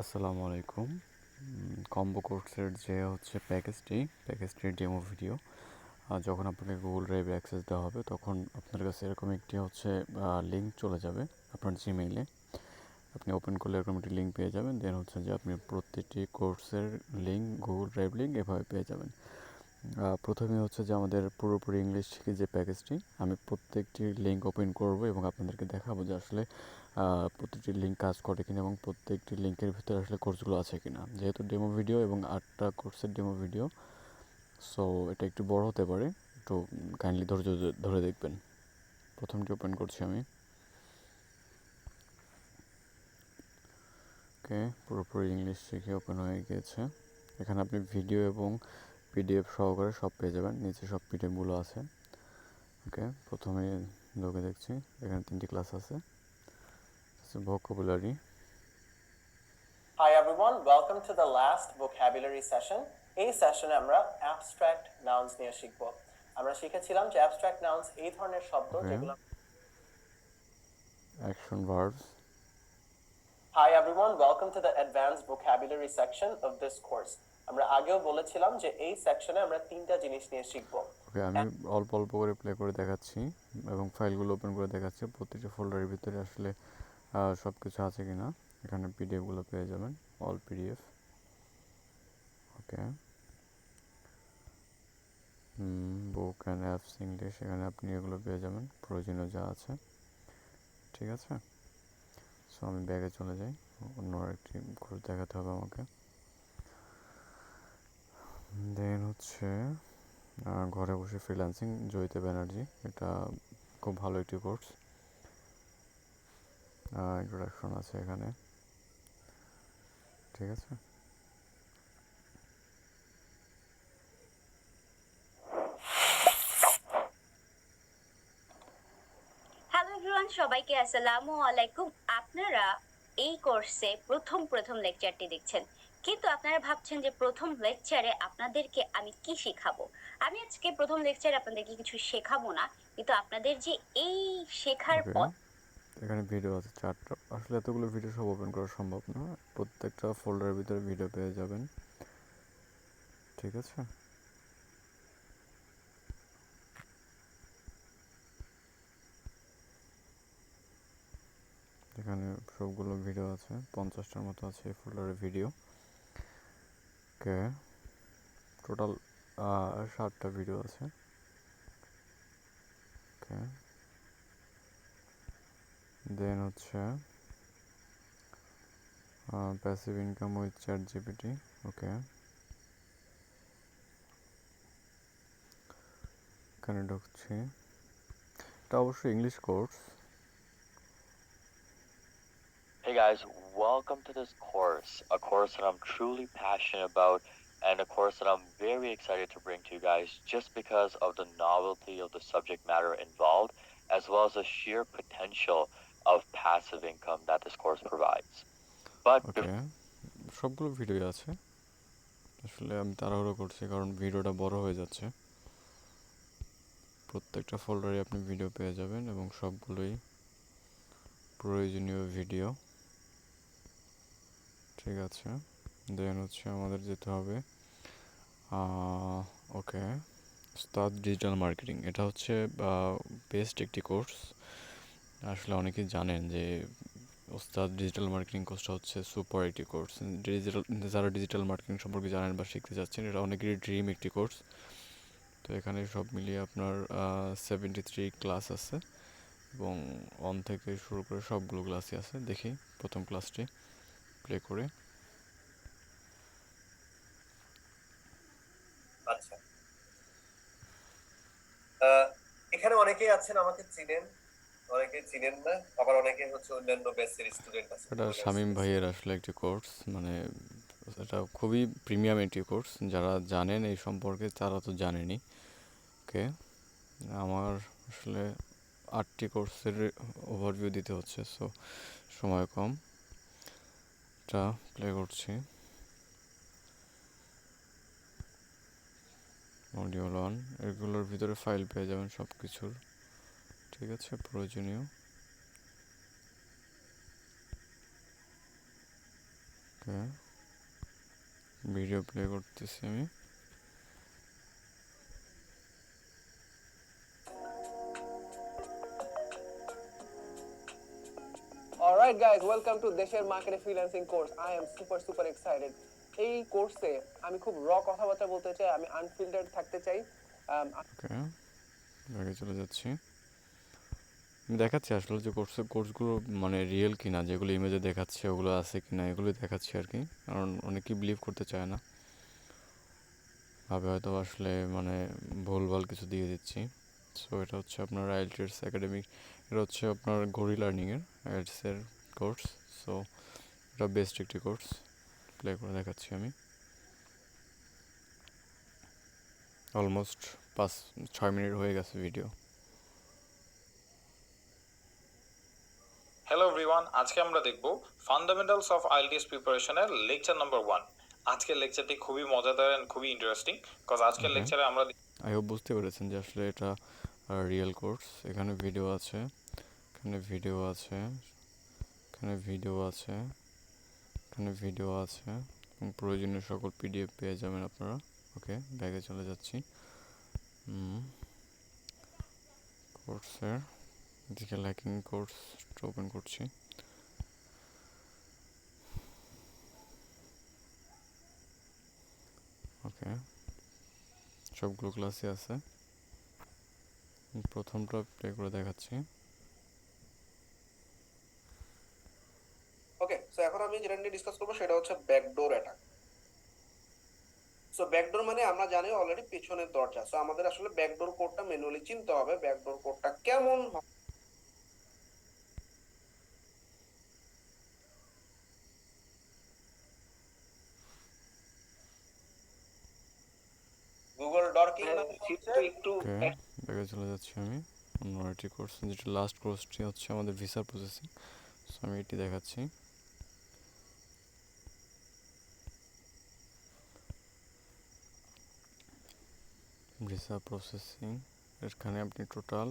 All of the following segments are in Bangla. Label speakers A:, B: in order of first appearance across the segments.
A: আসসালামু আলাইকুম। কম্বো কোর্সের যে হচ্ছে প্যাকেজটির ডেমো ভিডিও যখন আপনাকে গুগল ড্রাইভে অ্যাক্সেস দেওয়া হবে তখন আপনার কাছে এরকম একটি হচ্ছে লিঙ্ক চলে যাবে আপনার জিমেইলে। আপনি ওপেন করলে এরকম একটি লিঙ্ক পেয়ে যাবেন, দেন হচ্ছে যে আপনি প্রত্যেকটি কোর্সের লিঙ্ক, গুগল ড্রাইভ লিঙ্ক এভাবে পেয়ে যাবেন। প্রথমে হচ্ছে যে আমাদের পুরোপুরি ইংলিশ শিখে যে প্যাকেজটি, আমি প্রত্যেকটি লিঙ্ক ওপেন করব এবং আপনাদেরকে দেখাবো যে আসলে প্রত্যেকটি লিঙ্ক কাজ করে কিনা এবং প্রত্যেকটি লিঙ্কের ভিতরে আসলে কোর্সগুলো আছে কিনা। যেহেতু ডেমো ভিডিও এবং 8টা কোর্সের ডেমো ভিডিও, সো এটা একটু বড় হতে পারে, একটু কাইন্ডলি ধৈর্য ধরে দেখবেন। প্রথমটি ওপেন করছি আমি। ওকে, পুরোপুরি ইংলিশ শিখে ওপেন হয়ে গিয়েছে। এখানে আপনি ভিডিও এবং পিডিএফ সহকারে সব পেয়ে যাবেন, নিচে সব পিডিএফগুলো আছে। ওকে, প্রথমে ঢুকে দেখছি এখানে 3টি ক্লাস আছে। vocabulary.
B: Hi everyone, welcome to the last vocabulary session. এই সেশনে আমরা abstract nouns নিয়ে শিখব। আমরা শিখেছিলাম যে abstract nouns এই ধরনের শব্দ যেগুলো
A: Action verbs.
B: Hi everyone, welcome to the advanced vocabulary section of this course. আমরা আগেও বলেছিলাম যে এই সেকশনে আমরা তিনটা জিনিস নিয়ে শিখব।
A: ওকে, আমি অল্প অল্প করে প্লে করে দেখাচ্ছি এবং ফাইলগুলো ওপেন করে দেখাচ্ছি প্রত্যেকটা ফোল্ডারের ভিতরে আসলে সব কিছু আছে কিনা। এখানে পিডিএফগুলো পেয়ে যাবেন, all PDF. Okay, book and apps English, এখানে আপনি এগুলো পেয়ে যাবেন প্রয়োজনীয় যা আছে। ঠিক আছে, সো আমি ব্যাগে চলে যাই, অন্য একটি কোর্স দেখাতে হবে আমাকে। দেন হচ্ছে ঘরে বসে ফ্রিল্যান্সিং, জয়িতা ব্যানার্জি, এটা খুব ভালো একটি কোর্স। ইন্ট্রোডাকশন আছে এখানে। ঠিক আছে,
C: হ্যালো এভরিওয়ান, সবাইকে আসসালামু আলাইকুম। আপনারা এই কোর্সে প্রথম লেকচারটি দেখছেন, কিন্তু আপনারা ভাবছেন যে প্রথম লেকচারে আপনাদেরকে আমি কি শেখাবো। আমি আজকে প্রথম লেকচারে আপনাদেরকে কিছু শেখাবো না, কিন্তু আপনাদের যে এই শেখার পথ,
A: এখানে ভিডিও আছে 4টা। আসলে এতগুলো ভিডিও সব ওপেন করা সম্ভব না, প্রত্যেকটা ফোল্ডারের ভিতরে ভিডিও পেয়ে যাবেন। ঠিক আছে, এখানে সবগুলো ভিডিও আছে, 50টার মতো আছে এই ফোল্ডারে ভিডিও। ওকে, টোটাল 7টা ভিডিও আছে। ওকে, দেন হচ্ছে passive income with ChatGPT. Okay, এখানে ঢুকছি, এটা অবশ্যই English course.
D: Hey guys, welcome to this course, a course that I'm truly passionate about and a course that I'm very excited to bring to you guys just because of the novelty of the subject matter involved as well as the sheer potential of passive income that this course provides. But
A: ওকে, সবগুলো ভিডিও আছে, আসলে আমি তাড়াহুড়ো করছি কারণ ভিডিওটা বড় হয়ে যাচ্ছে। প্রত্যেকটা ফোল্ডারে আপনি ভিডিও পেয়ে যাবেন এবং সবগুলোই প্রয়োজনীয় ভিডিও। ঠিক আছে, দেন হচ্ছে আমাদের যেতে হবে ওকে, উস্তাদ ডিজিটাল মার্কেটিং, এটা হচ্ছে বেস্ট একটি কোর্স। আসলে অনেকেই জানেন যে উস্তাদ ডিজিটাল মার্কেটিং কোর্সটা হচ্ছে সুপার একটি কোর্স। যারা ডিজিটাল মার্কেটিং সম্পর্কে জানেন বা শিখতে যাচ্ছেন, এটা অনেকেরই ড্রিম একটি কোর্স। তো এখানে সব মিলিয়ে আপনার 73 ক্লাস আছে এবং 1 থেকে শুরু করে সবগুলো ক্লাসই আছে। দেখি প্রথম ক্লাসটি প্লে করে।
B: আচ্ছা, এখানে অনেকেই আছেন আমাকে চিনেন, অনেকে চিনেন না, আবার অনেকে হচ্ছে অন্যান্য ব্যাচের স্টুডেন্ট আছে।
A: এটা শামীম ভাইয়ের আসলে একটি কোর্স, মানে এটা খুবই প্রিমিয়াম একটি কোর্স। যারা জানেন এই সম্পর্কে তারা তো জানেনই। ওকে, আমার আসলে 8টি কোর্সের ওভারভিউ দিতে হচ্ছে, সো সময় কম, এটা প্লে করছি। মডিউল 1, এগুলোর ভিতরে ফাইল পেয়ে যাবেন সব কিছুর। ঠিক আছে, প্রয়োজনীয়। ওকে, ভিডিও প্লে করতেছি আমি।
B: Alright guys, welcome to দেশের মার্কেটে freelancing course. I am super excited. এই কোর্সে আমি খুব র কথাবার্তা বলতে চাই, আমি আনফিল্টার্ড থাকতে চাই।
A: ওকে, আগে চলে যাচ্ছি। আমি দেখাচ্ছি আসলে যে কোর্সগুলো মানে রিয়েল কিনা, যেগুলো ইমেজে দেখাচ্ছে ওগুলো আছে কিনা এগুলোই দেখাচ্ছি আর কি, কারণ অনেকেই বিলিভ করতে চায় না, ভাবে হয়তো আসলে মানে ভুলভাল কিছু দিয়ে দিচ্ছি। সো এটা হচ্ছে আপনার আইএলটিএস একাডেমিক, এটা হচ্ছে আপনার গরি লার্নিংয়ের আইএলটিএসের কোর্স। সো এটা বেস্ট একটি কোর্স, প্লে করে দেখাচ্ছি আমি। অলমোস্ট 5-6 মিনিট হয়ে গেছে ভিডিও।
E: হ্যালো এভরিওয়ান, আজকে আমরা দেখব ফান্ডামেন্টালস অফ আইএলটিএস প্রিপারেশনের লেকচার নাম্বার 1। আজকের লেকচারটি খুবই মজাদার এন্ড খুবই ইন্টারেস্টিং, বিকজ আজকের
A: ওকে,
E: লেকচারে আমরা
A: আই হোপ বুঝতে পেরেছেন যে আসলে এটা রিয়েল কোর্স। এখানে ভিডিও আছে, এখানে ভিডিও আছে, এখানে ভিডিও আছে, এখানে ভিডিও আছে এবং প্রয়োজনীয় সকল পিডিএফ পেয়ে যাবেন আপনারা। ওকে, ব্যাগে চলে যাচ্ছি। কোর্সের এদিকে লাইকিং কোর্সটা ওপেন করছি। ওকে, সবগুলো ক্লাসে আছে। প্রথমটা প্লে করে দেখাচ্ছি।
F: ওকে, সো এখন আমি যেটা নিয়ে ডিসকাস করবো সেটা হচ্ছে ব্যাকডোর অ্যাটাক। সো ব্যাকডোর মানে আমরা জানি অলরেডি পেছনের দরজা। সো আমাদের আসলে ব্যাকডোর কোডটা ম্যানুয়ালি চিনতে হবে, ব্যাকডোর কোডটা কেমন গুগল ডরকিং নামে চিত্র একটু
A: ওকে, ব্যাগে চলে যাচ্ছি আমি। অন্য একটি কোর্স, যেটা লাস্ট কোর্সটি হচ্ছে আমাদের ভিসা প্রসেসিং। সো আমি এটি দেখাচ্ছি। ভিসা প্রসেসিং, এখানে আপনি টোটাল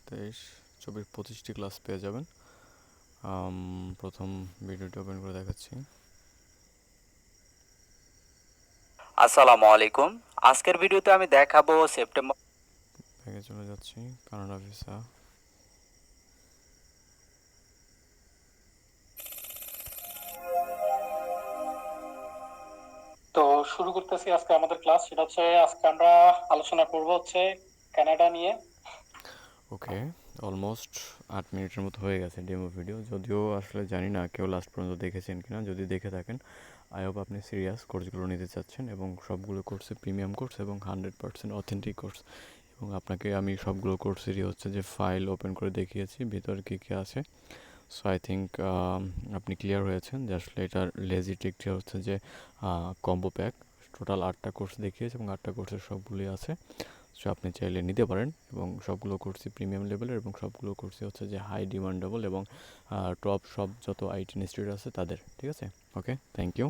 A: 23-24-25টি ক্লাস পেয়ে যাবেন। প্রথম ভিডিওটি ওপেন করে দেখাচ্ছি।
G: আসসালামু আলাইকুম। আজকের ভিডিওতে আমি দেখাবো সেপ্টেম্বর
A: ব্যাগে চলে যাচ্ছি, কানাডা ভিসা।
H: তো শুরু করতেছি আজকে আমাদের ক্লাস। সেটা হচ্ছে আজকে আমরা আলোচনা করব হচ্ছে কানাডা নিয়ে।
A: ওকে, অলমোস্ট 8 মিনিটের মতো হয়ে গেছে ডেমো ভিডিও, যদিও আসলে জানি না কেউ লাস্ট পর্যন্ত দেখেছেন কিনা। যদি দেখে থাকেন আই হোপ আপনি সিরিয়াস কোর্সগুলো নিতে চাচ্ছেন, এবং সবগুলো কোর্সে প্রিমিয়াম কোর্স এবং 100% অথেন্টিক কোর্স। এবং আপনাকে আমি সবগুলো কোর্সেরই হচ্ছে যে ফাইল ওপেন করে দেখিয়েছি ভিতরে কী কী আছে। সো আই থিঙ্ক আপনি ক্লিয়ার হয়েছেন যে আসলে এটার লেজিট একটি হচ্ছে যে কম্বো প্যাক। টোটাল 8টা কোর্স দেখিয়েছে এবং 8টা কোর্সের সবগুলোই আছে। সো আপনি চাইলে নিতে পারেন, এবং সবগুলো কোর্সই প্রিমিয়াম লেভেলের, এবং সবগুলো কোর্সই হচ্ছে যে হাই ডিমান্ডেবল এবং টপ সব যত আইটি ইনস্টিটিউট আছে তাদের। ঠিক আছে, ওকে, থ্যাংক ইউ।